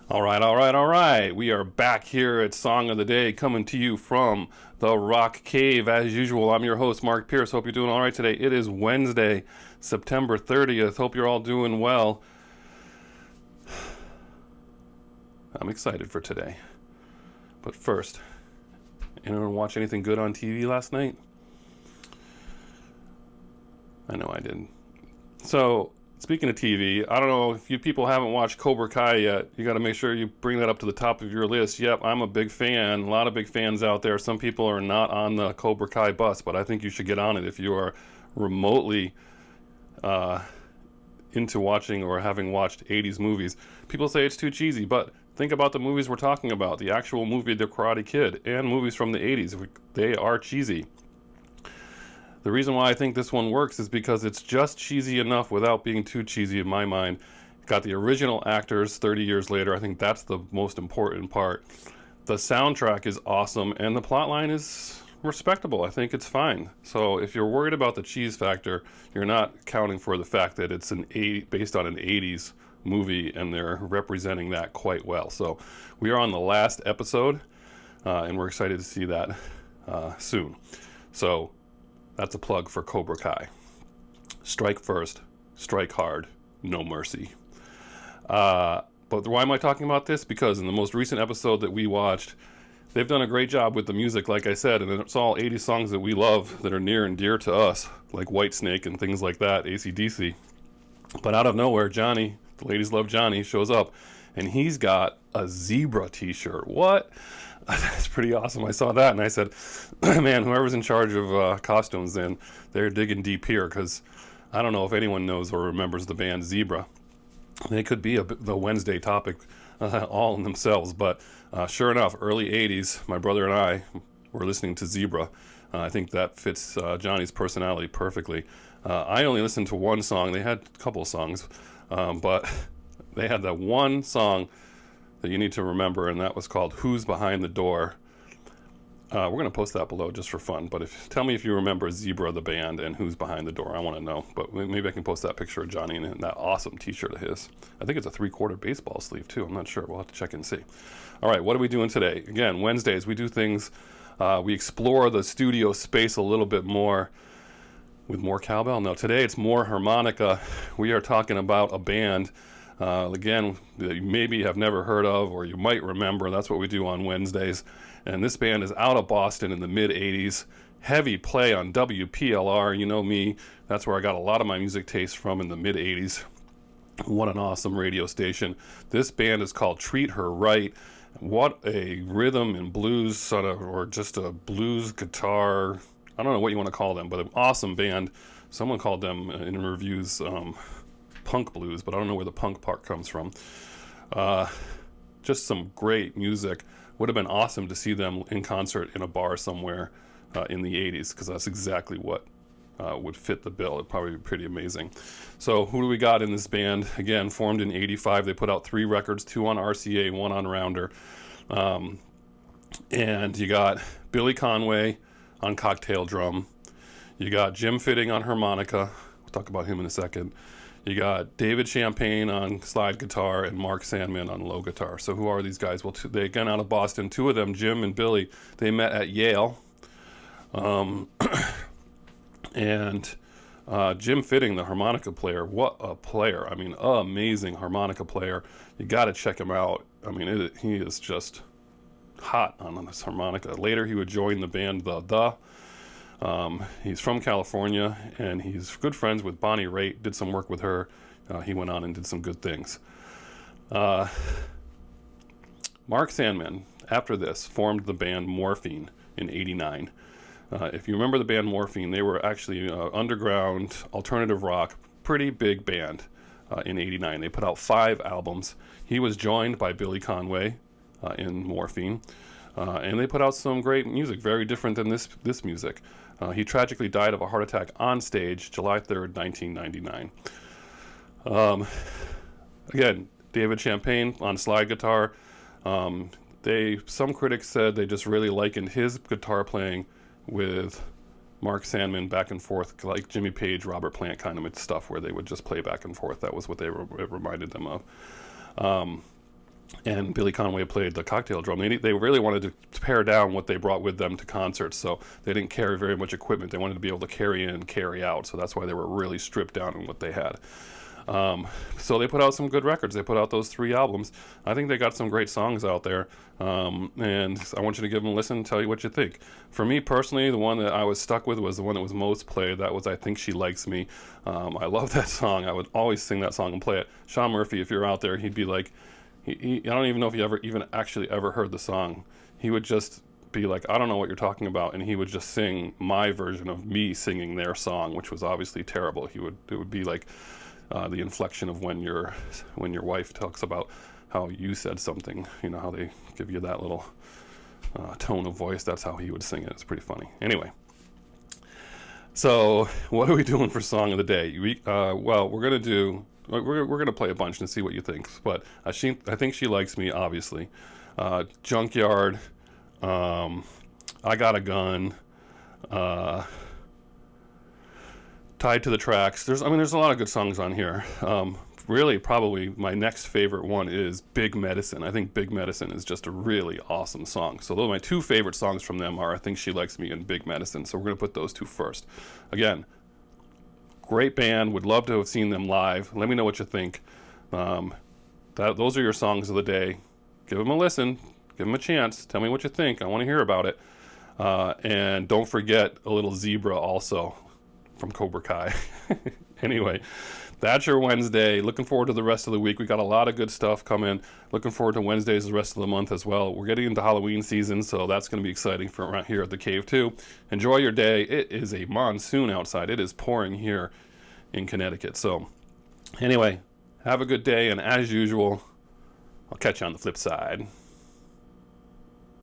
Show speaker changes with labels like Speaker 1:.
Speaker 1: All right, all right, all right. We are back here at Song of the Day, coming to you from the Rock Cave. As usual, I'm your host, Mark Pierce. Hope you're doing all right today. It is Wednesday, September 30th. Hope you're all doing well. I'm excited for today. But first, anyone watch anything good on TV last night? I know I didn't. So, speaking of TV, I don't know if you people haven't watched Cobra Kai yet. You got to make sure you bring that up to the top of your list. Yep, I'm a big fan. A lot of big fans out there. Some people are not on the Cobra Kai bus, but I think you should get on it if you are remotely into watching or having watched 80s movies. People say it's too cheesy, but think about the movies we're talking about. The actual movie The Karate Kid and movies from the 80s. They are cheesy. The reason why I think this one works is because it's just cheesy enough without being too cheesy in my mind. Got the original actors 30 years later. I think that's the most important part. The soundtrack is awesome and the plot line is respectable. I think it's fine. So if you're worried about the cheese factor, you're not accounting for the fact that it's based on an 80s movie and they're representing that quite well. So we are on the last episode and we're excited to see that soon. So that's a plug for Cobra Kai. Strike first, strike hard, no mercy. But why am I talking about this? Because in the most recent episode that we watched, they've done a great job with the music, like I said, and it's all 80 songs that we love that are near and dear to us, like Whitesnake and things like that, AC/DC. But out of nowhere, Johnny, the ladies love Johnny, shows up, and he's got a zebra t-shirt. What? That's pretty awesome. I saw that and I said, man, whoever's in charge of costumes then, they're digging deep here, because I don't know if anyone knows or remembers the band Zebra. They could be the Wednesday topic all in themselves, but sure enough, early 80s, my brother and I were listening to Zebra. I think that fits Johnny's personality perfectly. I only listened to one song. They had a couple of songs, but they had that one song that you need to remember, and that was called Who's Behind the Door. We're going to post that below just for fun, but tell me if you remember Zebra the band and Who's Behind the Door. I want to know, but maybe I can post that picture of Johnny in that awesome t-shirt of his. I think it's a 3/4 baseball sleeve too. I'm not sure. We'll have to check and see. All right, what are we doing today? Again, Wednesdays we do things, we explore the studio space a little bit more with more cowbell. No, today it's more harmonica. We are talking about a band again, that you maybe have never heard of or you might remember. That's what we do on Wednesdays. And this band is out of Boston in the mid-'80s. Heavy play on WPLR. You know me. That's where I got a lot of my music taste from in the mid-'80s. What an awesome radio station. This band is called Treat Her Right. What a rhythm and blues sort of, or just a blues guitar. I don't know what you want to call them, but an awesome band. Someone called them in reviews punk blues, but I don't know where the punk part comes from. Just some great music. Would have been awesome to see them in concert in a bar somewhere in the 80s, because that's exactly what would fit the bill. It'd probably be pretty amazing. So who do we got in this band? Again, formed in 85. They put out 3 records, 2 on RCA, 1 on Rounder. And you got Billy Conway on cocktail drum. You got Jim Fitting on harmonica. We'll talk about him in a second. You got David Champagne on slide guitar and Mark Sandman on low guitar. So who are these guys? Well, they again out of Boston. 2 of them, Jim and Billy, they met at Yale. And Jim Fitting, the harmonica player, what a player. I mean, amazing harmonica player. You got to check him out. I mean, he is just hot on this harmonica. Later, he would join the band The. He's from California, and he's good friends with Bonnie Raitt, did some work with her. He went on and did some good things. Mark Sandman, after this, formed the band Morphine in 89. If you remember the band Morphine, they were actually underground, alternative rock, pretty big band in 89. They put out 5 albums. He was joined by Billy Conway in Morphine. And they put out some great music, very different than this music. He tragically died of a heart attack on stage, July 3rd, 1999. Again, David Champagne on slide guitar. Some critics said they just really likened his guitar playing with Mark Sandman back and forth, like Jimmy Page, Robert Plant kind of stuff, where they would just play back and forth. That was what it reminded them of. and Billy Conway played the cocktail drum. They really wanted to pare down what they brought with them to concerts, so they didn't carry very much equipment. They wanted to be able to carry in and carry out, so that's why they were really stripped down in what they had. So they put out some good records. They put out those 3 albums. I think they got some great songs out there, and I want you to give them a listen and tell you what you think. For me personally, the one that I was stuck with was the one that was most played. That was I Think She Likes Me. I love that song. I would always sing that song and play it. Sean Murphy, if you're out there, he'd be like, I don't even know if you ever heard the song. He would just be like, I don't know what you're talking about, and he would just sing my version of me singing their song, which was obviously terrible. It would be like the inflection of when your wife talks about how you said something, how they give you that little tone of voice. That's how he would sing it. It's pretty funny. Anyway, so what are we doing for song of the day? We're gonna play a bunch and see what you think. But I think She Likes Me, obviously. Junkyard, I Got a Gun, Tied to the Tracks. There's a lot of good songs on here. Really, probably my next favorite one is Big Medicine. I think Big Medicine is just a really awesome song. So those are my 2 favorite songs from them are I Think She Likes Me and Big Medicine. So we're going to put those 2 first. Again, great band. Would love to have seen them live. Let me know what you think. Those are your songs of the day. Give them a listen. Give them a chance. Tell me what you think. I want to hear about it. And don't forget a little Zebra also from Cobra Kai. Anyway, that's your Wednesday. Looking forward to the rest of the week. We got a lot of good stuff coming. Looking forward to Wednesdays the rest of the month as well. We're getting into Halloween season, so that's going to be exciting for around here at the Cave too. Enjoy your day. It is a monsoon outside. It is pouring here in Connecticut. So anyway, have a good day, and as usual, I'll catch you on the flip side.